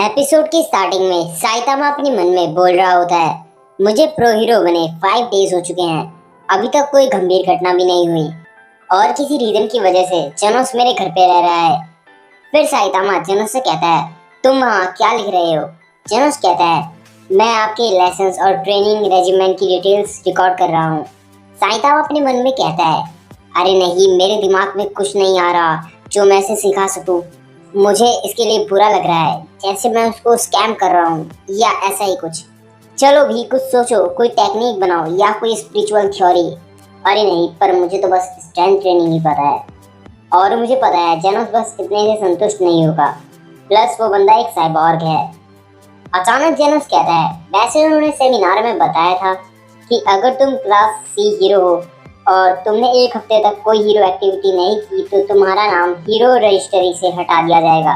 Episode की starting में Saitama अपने मन में बोल रहा होता है, मुझे प्रो हीरो बने 5 डेज हो चुके हैं, अभी तक कोई गंभीर घटना भी नहीं हुई और किसी रीजन की वजह से जेनोस मेरे घर पे रह रहा है। फिर साइतामा जेनोस से कहता है, तुम वहाँ क्या लिख रहे हो? जेनोस कहता है, मैं आपके लेसन्स और ट्रेनिंग रेजिमेंट की डिटेल्स रिकॉर्ड कर रहा हूँ। साइतामा अपने मन में कहता है, अरे नहीं, मेरे दिमाग में कुछ नहीं आ रहा जो मैं इसे सिखा सकूं। मुझे इसके लिए बुरा लग रहा है, जैसे मैं उसको स्कैम कर रहा हूँ या ऐसा ही कुछ। चलो भी कुछ सोचो, कोई टेक्निक बनाओ या कोई स्पिरिचुअल थ्योरी। अरे नहीं, पर मुझे तो बस स्ट्रेंथ ट्रेनिंग ही पता है और मुझे पता है जेनोस बस इतने से संतुष्ट नहीं होगा। प्लस वो बंदा एक साइबॉर्ग है। अचानक जेनोस कहता है, वैसे उन्होंने सेमिनार में बताया था कि अगर तुम क्लास सी हीरो हो और तुमने एक हफ्ते तक कोई हीरो एक्टिविटी नहीं की तो तुम्हारा नाम हीरो रजिस्ट्री से हटा दिया जाएगा।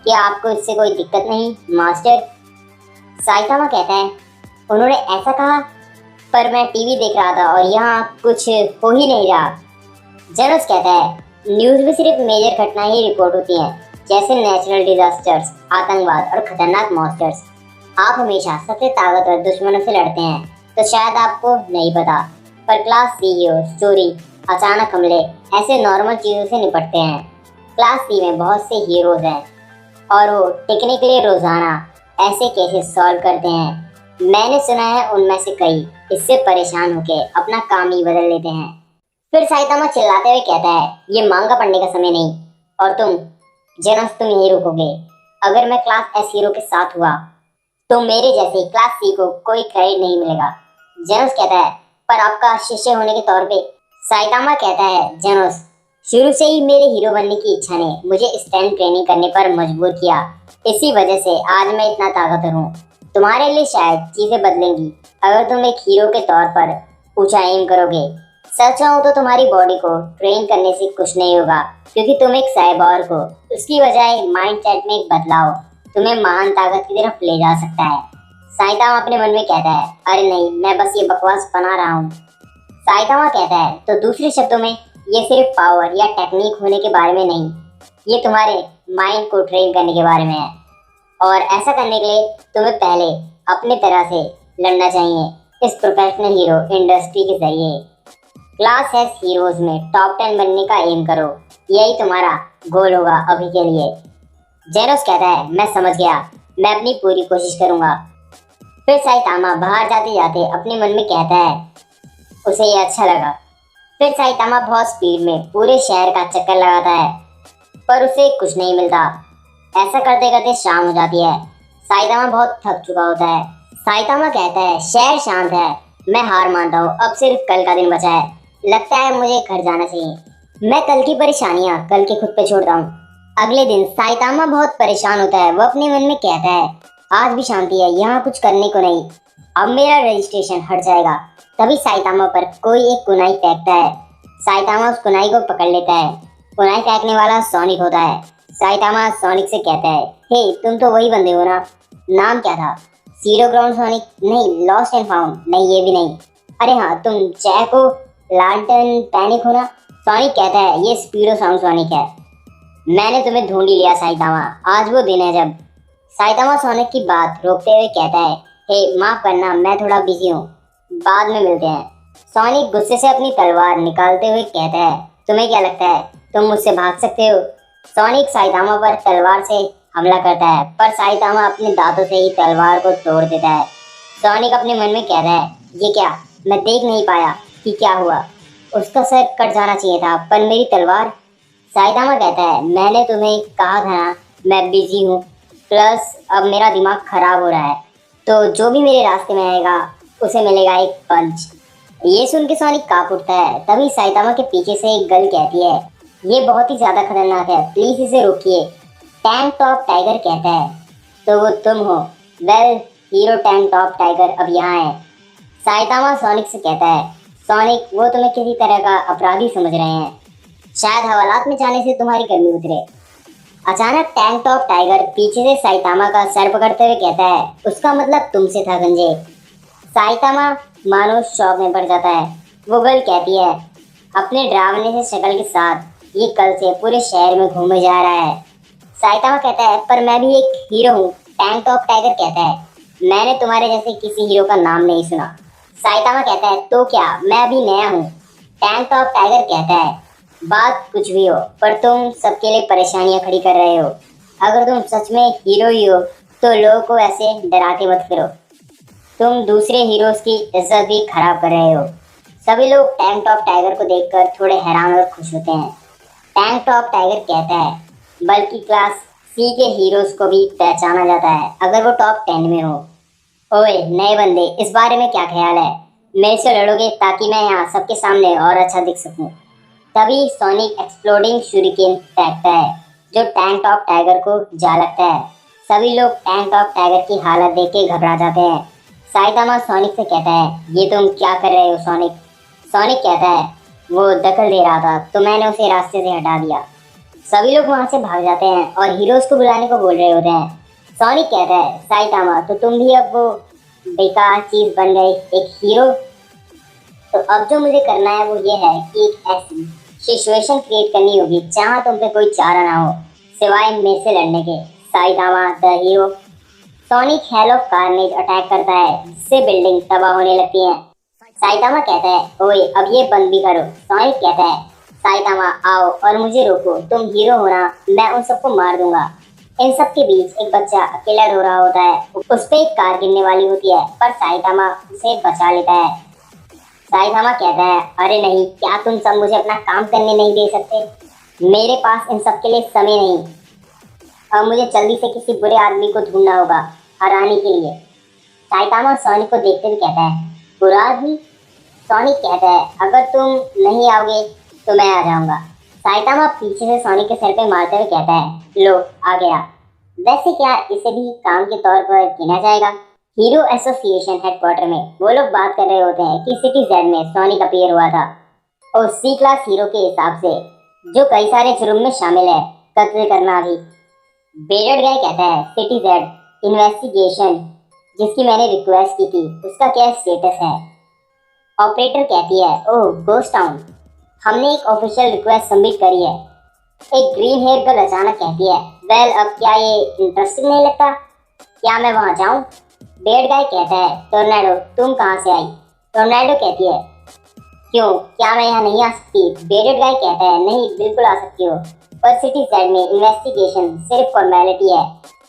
क्या आपको इससे कोई दिक्कत नहीं मास्टर? साइतामा कहता है, उन्होंने ऐसा कहा, पर मैं टीवी देख रहा था और यहाँ कुछ हो ही नहीं रहा। जेनोस कहता है, न्यूज़ में सिर्फ मेजर घटनाएं ही रिपोर्ट होती हैं, जैसे नेचुरल डिजास्टर्स, आतंकवाद और खतरनाक मॉन्स्टर्स। आप हमेशा सबसे ताकतवर दुश्मनों से लड़ते हैं, तो शायद आपको नहीं पता, पर क्लास सी हीरो चोरी, अचानक हमले, ऐसे नॉर्मल चीज़ों से निपटते हैं। क्लास सी में बहुत से हीरोज हैं और वो टिकने के लिए रोजाना ऐसे केसेस सॉल्व करते हैं। मैंने सुना है उनमें से कई इससे परेशान होकर अपना काम ही बदल लेते हैं। फिर साइतामा चिल्लाते हुए कहता है, ये मांगा पढ़ने का समय नहीं और तुम जेनोस, तुम यहीं रुकोगे। अगर मैं क्लास एस हीरो के साथ हुआ तो मेरे जैसे क्लास सी को कोई क्रेडिट नहीं मिलेगा। जेनोस कहता है, पर आपका शिष्य होने के तौर पे? साइतामा कहता है, जेनोस, शुरू से ही मेरे हीरो बनने की इच्छा ने मुझे स्ट्रेंथ ट्रेनिंग करने पर मजबूर किया। इसी वजह से आज मैं इतना ताकतवर हूँ। तुम्हारे लिए शायद चीजें बदलेंगी अगर तुम एक हीरो के तौर पर ऊंचा एम करोगे। सच कहूं तो तुम्हारी बॉडी को ट्रेन करने से कुछ नहीं होगा, क्योंकि तुम एक साइबॉर्ग हो। उसकी बजाय माइंड सेट में एक बदलाव तुम्हें महान ताकत की तरफ ले जा सकता है। साइतामा अपने मन में कहता है, अरे नहीं, मैं बस ये बकवास बना रहा हूँ। साइतामा कहता है, तो दूसरे शब्दों में ये सिर्फ पावर या टेक्निक होने के बारे में नहीं, ये तुम्हारे माइंड को ट्रेन करने के बारे में है। और ऐसा करने के लिए तुम्हें पहले अपने तरह से लड़ना चाहिए इस प्रोफेशनल हीरो इंडस्ट्री के जरिए। क्लास एस हीरोज में टॉप 10 बनने का एम करो, यही तुम्हारा गोल होगा अभी के लिए। जेनोस कहता है, मैं समझ गया, मैं अपनी पूरी कोशिश करूंगा। फिर साइतामा बाहर जाते जाते अपने मन में कहता है, उसे ये अच्छा लगा। फिर साइतामा बहुत स्पीड में पूरे शहर का चक्कर लगाता है, पर उसे कुछ नहीं मिलता। ऐसा करते करते शाम हो जाती है। साइतामा बहुत थक चुका होता है। साइतामा कहता है, शहर शांत है, मैं हार मानता हूँ, अब सिर्फ कल का दिन बचा है। लगता है मुझे घर जाना चाहिए। मैं कल की परेशानियां कल के खुद पे छोड़ता हूँ। अगले दिन साइतामा बहुत परेशान होता है। वो अपने मन में कहता है, आज भी शांति है, यहाँ कुछ करने को नहीं, अब मेरा रजिस्ट्रेशन हट जाएगा। तभी साइतामा पर कोई एक कुनाई फेंकता है। साइतामा उस कुनाई को पकड़ लेता है। कुनाई फेंकने वाला सोनिक होता है। साइतामा सोनिक से कहता है, हे, तुम तो वही बंदे हो ना? नाम क्या था? Zero ground sonic? नहीं, लॉस्ट एंड फाउंड? नहीं, ये भी नहीं। अरे हाँ, तुम जैको लाल्टन पैनिक हो ना? सोनिक कहता है, ये स्पीडो साउंड सोनिक है। मैंने तुम्हें ढूंढ ही लिया साइतामा, आज वो दिन है जब। साइतामा सोनिक की बात रोकते हुए कहता है, हे, माफ करना, मैं थोड़ा बिजी हूँ, बाद में मिलते हैं। सोनिक गुस्से से अपनी तलवार निकालते हुए कहता है, तुम्हें क्या लगता है तुम मुझसे भाग सकते हो? सोनिक साइतामा पर तलवार से हमला करता है, पर साइतामा अपने दांतों से ही तलवार को तोड़ देता है। सोनिक अपने मन में कहता है, ये क्या, मैं देख नहीं पाया कि क्या हुआ। उसका सर कट जाना चाहिए था, पर मेरी तलवार। साइतामा कहता है, मैंने तुम्हें कहा था ना, मैं बिजी हूँ, प्लस अब मेरा दिमाग खराब हो रहा है, तो जो भी मेरे रास्ते में आएगा उसे मिलेगा एक पंच। ये सुन के सोनिक कांप उठता है। तभी साइतामा के पीछे से एक गर्ल कहती है, ये बहुत ही ज्यादा खतरनाक है, प्लीज इसे रोकिए। टैंक टॉप टाइगर कहता है, तो वो तुम हो? Well, hero tank top tiger अब यहाँ है। साइतामा सोनिक से कहता है, सोनिक, वो तुम्हें किसी तरह का अपराधी समझ रहे हैं, शायद हवालात में जाने से तुम्हारी गर्मी उतरे। अचानक टैंक टॉप टाइगर पीछे से साइतामा का सर पकड़ते हुए कहता है, उसका मतलब तुमसे था गंजे। साइतामा मानो शौक में पड़ जाता है। वो गर्ल कहती है, अपने डरावने से शक्ल के साथ ये कल से पूरे शहर में घूमे जा रहा है। साइतामा कहता है पर मैं भी एक हीरो हूँ। टैंक टॉप टाइगर कहता है मैंने तुम्हारे जैसे किसी हीरो का नाम नहीं सुना। साइतामा कहता है तो क्या, मैं अभी नया हूँ। टैंक टॉप टाइगर कहता है बात कुछ भी हो पर तुम सबके लिए परेशानियां खड़ी कर रहे हो। अगर तुम सच में हीरो ही हो तो लोगों को ऐसे डराते मत करो। तुम दूसरे हीरोज की इज्जत भी खराब कर रहे हो। सभी लोग टैंक टॉप टाइगर को देखकर थोड़े हैरान और खुश होते हैं। टैंक टॉप टाइगर कहता है बल्कि क्लास सी के हीरोज को भी पहचाना जाता है अगर वो टॉप 10 में हो। ओए नए बंदे, इस बारे में क्या ख्याल है? मेरे से लड़ोगे ताकि मैं यहाँ सबके सामने और अच्छा दिख सकूं। तभी सोनिक एक्सप्लोडिंग शूरिकेन फेंकता है जो टैंक टॉप टाइगर को जा लगता है। सभी लोग टैंक टॉप टाइगर की हालत देख के घबरा जाते हैं। साइतामा सोनिक से कहता है ये तुम क्या कर रहे हो सोनिक? सोनिक कहता है वो दखल दे रहा था तो मैंने उसे रास्ते से हटा दिया। सभी लोग वहां से भाग जाते हैं और हीरोज को बुलाने को बोल रहे होते हैं। सोनिक कहता है साइतामा तो तुम भी अब वो बेकार चीज बन गए एक हीरो। तो अब जो मुझे करना है वो ये है कि एक ऐसी सिचुएशन क्रिएट करनी होगी जहां तुम पे कोई चारा ना हो सिवाय मेरे से लड़ने के। Saitama the hero sonic hell of carnage attack करता है जिससे बिल्डिंग तबाह होने लगती है। साइतामा कहता है ओए अब ये बंद भी करो। सोनिक कहता है साइतामा आओ और मुझे रोको, तुम हीरो हो ना, मैं उन सबको मार दूंगा। इन सब के बीच एक बच्चा अकेला रो रहा होता है। उस पे एक कार गिरने वाली होती है पर साइतामा उसे बचा लेता है। साइतामा कहता है अरे नहीं, क्या तुम सब मुझे अपना काम करने नहीं दे सकते? मेरे पास इन सब के लिए समय नहीं। अब मुझे जल्दी से किसी बुरे आदमी को ढूंढना होगा हराने के लिए। साइतामा सोनिक को देखते हुए कहता है बुरा आदमी? सोनिक कहता है अगर तुम नहीं आओगे तो मैं आ जाऊंगा। साइतामा पीछे से सोनिक के सर पे मारते हुए कहता है लो आ गया। वैसे क्या इसे भी काम के तौर पर गिना जाएगा? हीरो एसोसिएशन हेडक्वार्टर में वो लोग बात कर रहे होते हैं कि सिटी जेड में सोनिक अपीयर हुआ था और सी क्लास हीरो के हिसाब से जो कई सारे जुर्म में शामिल है कत्ल करना भी। बेरड गाय कहता है सिटी जेड इन्वेस्टिगेशन जिसकी मैंने रिक्वेस्ट की थी उसका क्या स्टेटस है? ऑपरेटर कहती है ओह गोस्ट टाउन, हमने एक ऑफिशियल रिक्वेस्ट सबमिट करी है। एक ग्रीन हेयर गर्ल अचानक कहती है वेल अब क्या ये इंटरेस्टिंग नहीं लगता, क्या मैं वहां जाऊं? बेड गाय कहता है टोर्नेडो तुम कहां से आई? टोर्नेडो कहती है क्यों, क्या मैं यहाँ नहीं आ सकती? बेडेड गाय कहता है नहीं बिल्कुल आ सकती हो पर सिटी साइड में इन्वेस्टिगेशन सिर्फ फॉर्मेलिटी है।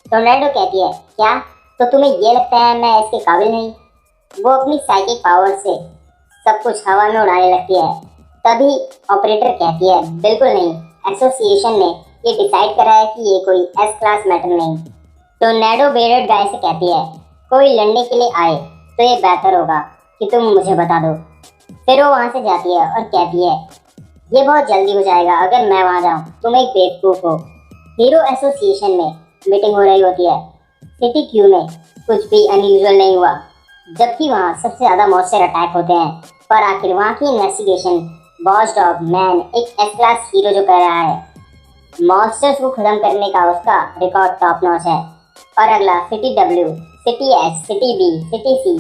टोर्नेडो कहती है क्या, तो तुम्हें ये लगता है मैं इसके काबिल नहीं? वो अपनी साइकिक पावर से सब कुछ हवा में उड़ाने लगती है। तभी ऑपरेटर कहती है बिल्कुल नहीं, एसोसिएशन ने ये डिसाइड करा है कि ये कोई एस क्लास मैटर नहीं। टोर्नेडो बेडेड गाय से कहती है कोई लड़ने के लिए आए तो ये बेहतर होगा कि तुम मुझे बता दो। फिर वो वहां से जाती है और कहती है ये बहुत जल्दी हो जाएगा अगर मैं वहां जाऊं, तुम एक बेवकूफ हो। हीरो एसोसिएशन में मीटिंग हो रही होती है। सिटी क्यू में कुछ भी अनयूजुअल नहीं हुआ जबकि वहां सबसे ज्यादा मॉन्स्टर अटैक होते हैं पर आखिर वहां की इन्वेस्टिगेशन वॉच डॉग मैन एक एस क्लास हीरो जो कर रहा है। मॉन्स्टर्स को खत्म करने का उसका रिकॉर्ड टॉप नॉच है। और अगला city W, city S, city B, city C,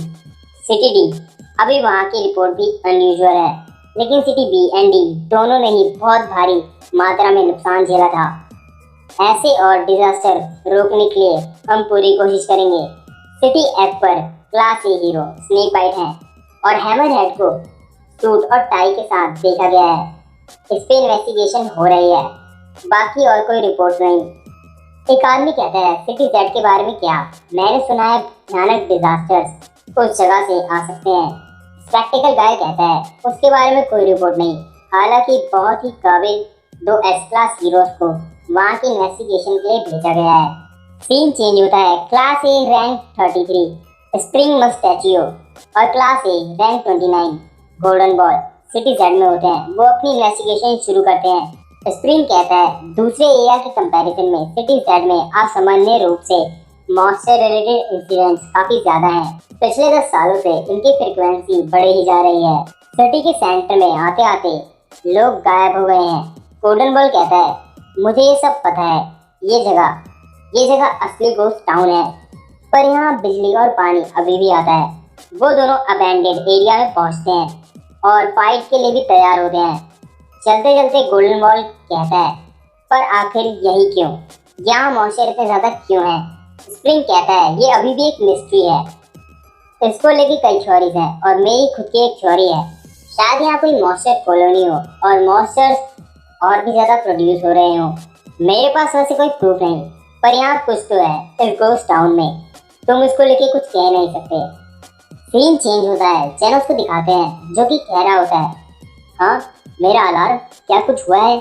city D. अभी वहाँ की रिपोर्ट भी अनयूजुअल है लेकिन सिटी बी एंड डी दोनों ने ही बहुत भारी मात्रा में नुकसान झेला था। ऐसे और डिजास्टर रोकने के लिए हम पूरी कोशिश करेंगे। सिटी एफ पर class A hero snake bite हैं और हैमर हेड को सूट और टाई के साथ देखा गया है। इस पे इन्वेस्टिगेशन हो रही है, बाकी और कोई रिपोर्ट नहीं। एक आदमी कहता है सिटी जेड के बारे में क्या, मैंने सुना है भयानक डिजास्टर्स उस जगह से आ सकते हैं। स्पेक्टिकल गाय कहता है उसके बारे में कोई रिपोर्ट नहीं, हालांकि बहुत ही काबिल 2 एस क्लास हीरोज को वहाँ की इन्वेस्टिगेशन के लिए भेजा गया है। सीन चेंज होता है। क्लास ए रैंक 33 स्प्रिंग मस्टैचियो और class A rank 29 golden ball city Z में होते हैं। वो अपनी इन्वेस्टिगेशन शुरू करते हैं। स्प्रिंग कहता है दूसरे एरिया के कंपैरिजन में सिटी जेड में असामान्य रूप से मॉन्स्टर रिलेटेड इंसिडेंट्स काफी ज्यादा हैं। पिछले 10 सालों से इनकी फ्रीक्वेंसी बढ़े ही जा रही है। सिटी के सेंटर में आते आते लोग गायब हो गए हैं। गोल्डन बॉल कहता है मुझे ये सब पता है, ये जगह असली गोस्ट टाउन है पर यहाँ बिजली और पानी अभी भी आता है। वो दोनों अबैंडेड एरिया में पहुँचते हैं और फाइट के लिए भी तैयार होते हैं। चलते चलते गोल्डन बॉल कहता है पर आखिर यही क्यों? यहाँ मॉइस्चर इतने ज्यादा क्यों है? स्प्रिंग कहता है ये अभी भी एक मिस्ट्री है। इसको लेके कई थ्योरीज हैं और मेरी खुद की एक थ्योरी है। शायद यहाँ कोई मॉइस्चर कॉलोनी हो और मॉइस्चर और भी ज्यादा प्रोड्यूस हो रहे हो। मेरे पास वैसे कोई प्रूफ नहीं, पर यहाँ कुछ तो है इस गोस्ट टाउन में। तुम इसको लेके कुछ कह नहीं सकते। सीन चेंज होता है, जेनोस को दिखाते हैं जो कि कह रहा होता है, हाँ मेरा अलार्म, क्या कुछ हुआ है?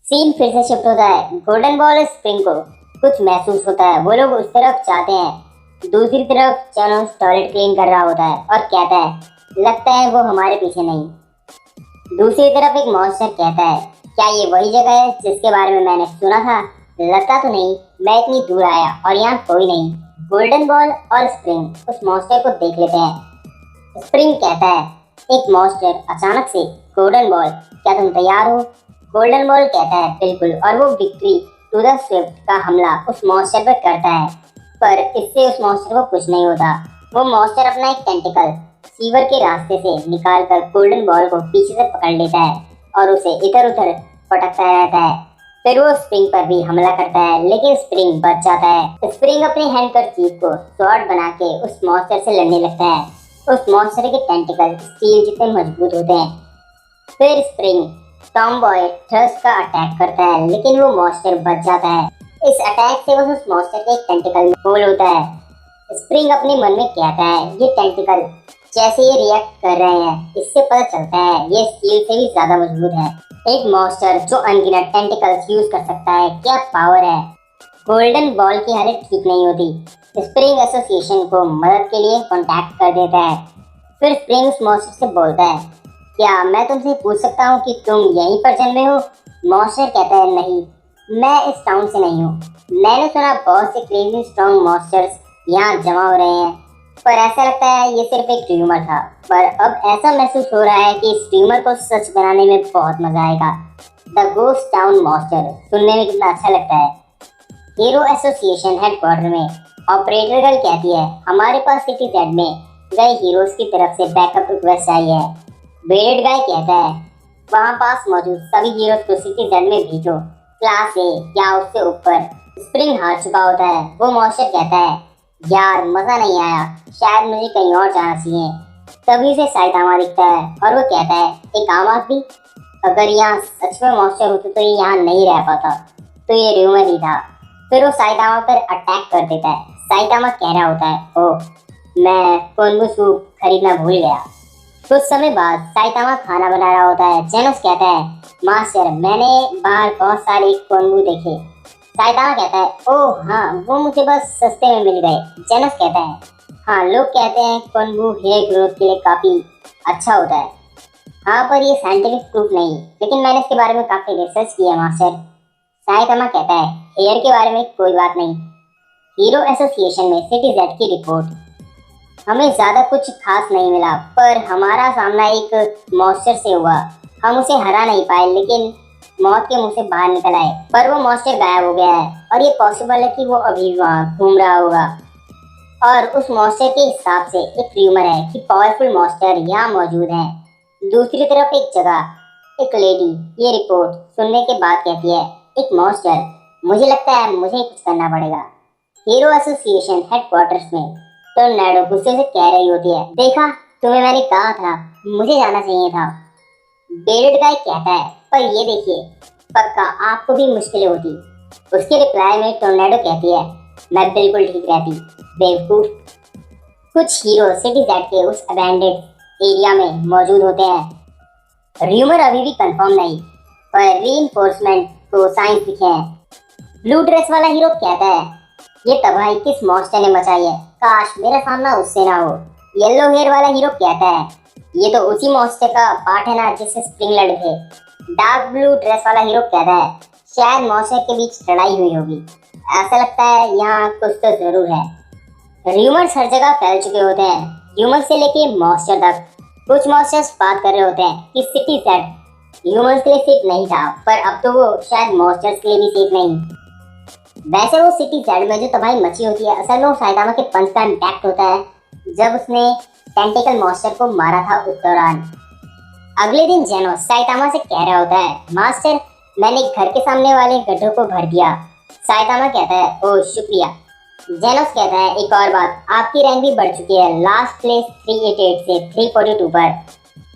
सीन फिर से शिफ्ट होता है। गोल्डन बॉल और स्प्रिंग को कुछ महसूस होता है, वो लोग उस तरफ जाते हैं। दूसरी तरफ जेनोस टॉयलेट क्लीन कर रहा होता है और कहता है, लगता है वो हमारे पीछे नहीं। दूसरी तरफ एक मॉन्स्टर कहता है, क्या ये वही जगह है जिसके बारे में मैंने सुना था? लगता तो नहीं, मैं इतनी दूर आया और यहाँ कोई नहीं। गोल्डन बॉल और स्प्रिंग उस मॉन्स्टर को देख लेते हैं। स्प्रिंग कहता है, एक मॉन्स्टर अचानक से, गोल्डन बॉल क्या तुम तैयार हो? गोल्डन बॉल कहता है बिल्कुल, और वो विक्ट्री टू द स्विफ्ट का हमला उस मॉन्स्टर पर करता है। पर इससे उस मॉन्स्टर को कुछ नहीं होता। वो मॉन्स्टर अपना एक टेंटिकल सीवर के रास्ते से निकालकर गोल्डन बॉल को पीछे से पकड़ लेता है और उसे इधर उधर पटकता रहता है। फिर वो स्प्रिंग पर भी हमला करता है, लेकिन स्प्रिंग बच जाता है। स्प्रिंग अपने हैंडकरचीफ को स्वॉर्ड बना के उस मॉन्स्टर से लड़ने लगता है। उस मॉन्स्टर के टेंटिकल स्टील जितने मजबूत होते हैं। फिर स्प्रिंग टॉमबॉय थ्रस्ट का अटैक करता है, लेकिन वो मॉन्स्टर बच जाता है। इस अटैक से वो उस मॉन्स्टर के एक टेंटिकल में होल होता है। स्प्रिंग अपने मन में कहता है, ये टेंटिकल जैसे ये रिएक्ट कर रहे हैं, इससे पता चलता है ये स्टील से भी ज्यादा मजबूत है। एक मॉन्स्टर जो अनगिनत टेंटिकल्स यूज कर सकता है, क्या पावर है! गोल्डन बॉल की हालत ठीक नहीं होती। स्प्रिंग एसोसिएशन को मदद के लिए कांटेक्ट कर देता है। फिर स्प्रिंग उस मॉन्स्टर से बोलता है, क्या मैं तुमसे पूछ सकता हूँ कि तुम यहीं पर जन्मे हो? मॉन्स्टर कहता है, नहीं, मैं इस टाउन से नहीं हूँ। मैंने सुना बहुत से क्रेजी स्ट्रॉन्ग मॉन्स्टर्स यहाँ जमा हो रहे हैं, पर ऐसा लगता है ये सिर्फ एक ट्यूमर था। पर अब ऐसा महसूस हो रहा है कि इस ट्यूमर को सच बनाने में बहुत मजा आएगा। द गोस्ट टाउन मॉन्स्टर सुनने में कितना अच्छा लगता है। हीरो एसोसिएशन हेडक्वार्टर में ऑपरेटर गर्ल कहती है, हमारे पास सिटी जेड में गए हीरोज की तरफ से बैकअप रिक्वेस्ट आई है। बेर्ड गाय कहता है, वहाँ पास मौजूद सभी हीरोज को सिटी जेड में भेजो, क्लास ए या उससे ऊपर। स्प्रिंग हार चुका होता है। वो मॉन्स्टर कहता है, यार मजा नहीं आया, शायद मुझे कहीं और जाना चाहिए। तभी उसे साइतामा दिखता है और वो कहता है, एक आम आदमी, अगर यहाँ सच में मॉन्स्टर होते तो ये यहाँ नहीं रह पाता, तो ये र्यूमर ही था। फिर वो साइतामा पर अटैक कर देता है। साइतामा कह रहा होता है, ओह मैं कोनबू सूप खरीदना भूल गया। कुछ समय बाद साइतामा खाना बना रहा होता है। जेनोस कहता है, मास्टर मैंने बाहर बहुत सारे कोनबू देखे। साइतामा कहता है, ओह हाँ, वो मुझे बस सस्ते में मिल गए। जेनस कहता है, हाँ लोग कहते हैं कोनबू हेयर ग्रोथ के लिए काफी अच्छा होता है। हाँ पर ये साइंटिफिक प्रूफ नहीं, लेकिन मैंने इसके बारे में काफी रिसर्च की है मास्टर। साइतामा कहता है, हेयर के बारे में कोई बात नहीं। हीरो एसोसिएशन में सिटी जेड की रिपोर्ट, हमें ज्यादा कुछ खास नहीं मिला, पर हमारा सामना एक मॉन्स्टर से हुआ। हम उसे हरा नहीं पाए, लेकिन मौत के मुंह से बाहर निकल आए। पर वो मॉन्स्टर गायब हो गया है और ये पॉसिबल है कि वो अभी वहाँ घूम रहा होगा। और उस मॉन्स्टर के हिसाब से एक र्यूमर है कि पावरफुल मॉन्स्टर यहाँ मौजूद हैं। दूसरी तरफ एक जगह एक लेडी ये रिपोर्ट सुनने के बाद कहती है, एक मॉन्स्टर, मुझे लगता है मुझे कुछ करना पड़ेगा। हीरो एसोसिएशन हेडक्वार्टर्स में टोर्नेडो गुस्से से कह रही होती है, देखा तुम्हें मैंने कहा था, मुझे जाना चाहिए था। बेर्ड गाय कहता है, पर ये देखिए, पक्का आपको भी मुश्किलें होती। उसके रिप्लाई में टोर्नेडो कहती है, मैं बिल्कुल ठीक रहती, बेवकूफ। कुछ हीरो सिटी जेड के उस अबैंडेड एरिया में मौजूद होते हैं। र्यूमर अभी भी कंफर्म नहीं, पर रीइंफोर्समेंट को साइंस दिखे हैं। ब्लू ड्रेस वाला हीरो कहता है, ये तबाही किस मॉन्स्टर ने मचाई है, काश मेरा सामना उससे ना हो। येलो हेयर वाला हीरो कहता है, ये तो उसी मॉन्स्टर का पार्ट है ना जिससे स्प्रिंग लड़े थे। डार्क ब्लू ड्रेस वाला हीरो कहता है, शायद मॉन्स्टर के बीच लड़ाई हुई होगी, ऐसा लगता है यहाँ कुछ तो जरूर है। र्यूमर्स हर जगह फैल चुके होते हैं, ह्यूमन से लेके मॉन्स्टर तक। कुछ मॉन्स्टर्स बात कर रहे होते हैं कि सिटी जेड ह्यूमंस के लिए सेफ नहीं था, पर अब तो वो शायद मॉन्स्टर्स के लिए भी सेफ नहीं। वैसे वो सिटी जेड में जो तबाही मची होती है, असल में वो साइतामा के पंच का इम्पैक्ट होता है जब उसने टेंटिकल मॉन्स्टर को मारा था उस दौरान। अगले दिन जेनोस साइतामा से कह रहा होता है, मास्टर मैंने घर के सामने वाले गड्ढों को भर दिया, साइतामा कहता है, ओह शुक्रिया। जेनोस कहता है, एक और बात, आपकी रैंक भी बढ़ चुकी है, लास्ट प्लेस 388 से 342 पर।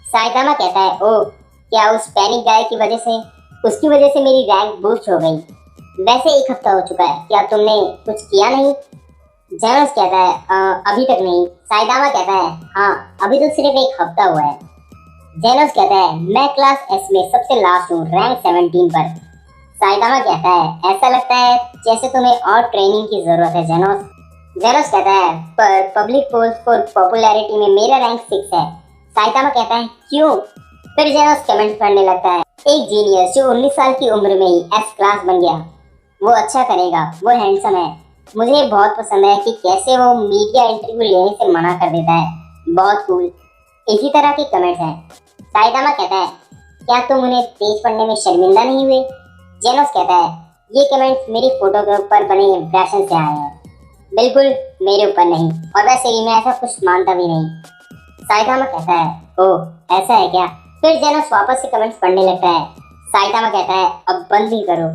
साइतामा कहता है, ओह क्या उस पैनिक गाय की वजह से? उसकी वजह से मेरी रैंक बूस्ट हो गई। वैसे 1 हफ्ता हो चुका है, क्या तुमने कुछ किया नहीं? जेनोस कहता है, अभी तक नहीं। साइतामा कहता है, हाँ अभी तो सिर्फ 1 हफ्ता हुआ है। जेनोस कहता है, मैं क्लास एस में सबसे लास्ट हूँ, रैंक 17 पर। साइतामा कहता है, ऐसा लगता है जैसे तुम्हें और ट्रेनिंग की जरूरत है जेनोस। जेनोस कहता है, पर पब्लिक पोल्स फॉर पॉपुलैरिटी में मेरा रैंक 6 है। साइतामा कहता है, क्यों? फिर जेनोस कमेंट करने लगता है, एक जीनियस जो 19 साल की उम्र में ही एस क्लास बन गया, वो अच्छा करेगा, वो हैंडसम है। मुझे बहुत पसंद है कि कैसे वो मीडिया इंटरव्यू लेने से मना कर देता है, बहुत कूल। इसी तरह के कमेंट्स हैं। साइतामा कहता है, क्या तुम उन्हें पेज पढ़ने में शर्मिंदा नहीं हुए? जेनोस कहता है, ये कमेंट्स मेरी फोटो के ऊपर बने इंप्रेशन से आए हैं, बिल्कुल मेरे ऊपर नहीं, और वैसे भी मैं ऐसा कुछ मानता भी नहीं। साइतामा कहता है, ओह ऐसा है क्या? फिर जेनोस वापस से कमेंट्स पढ़ने लगता है। साइतामा कहता है, अब बंद ही करो।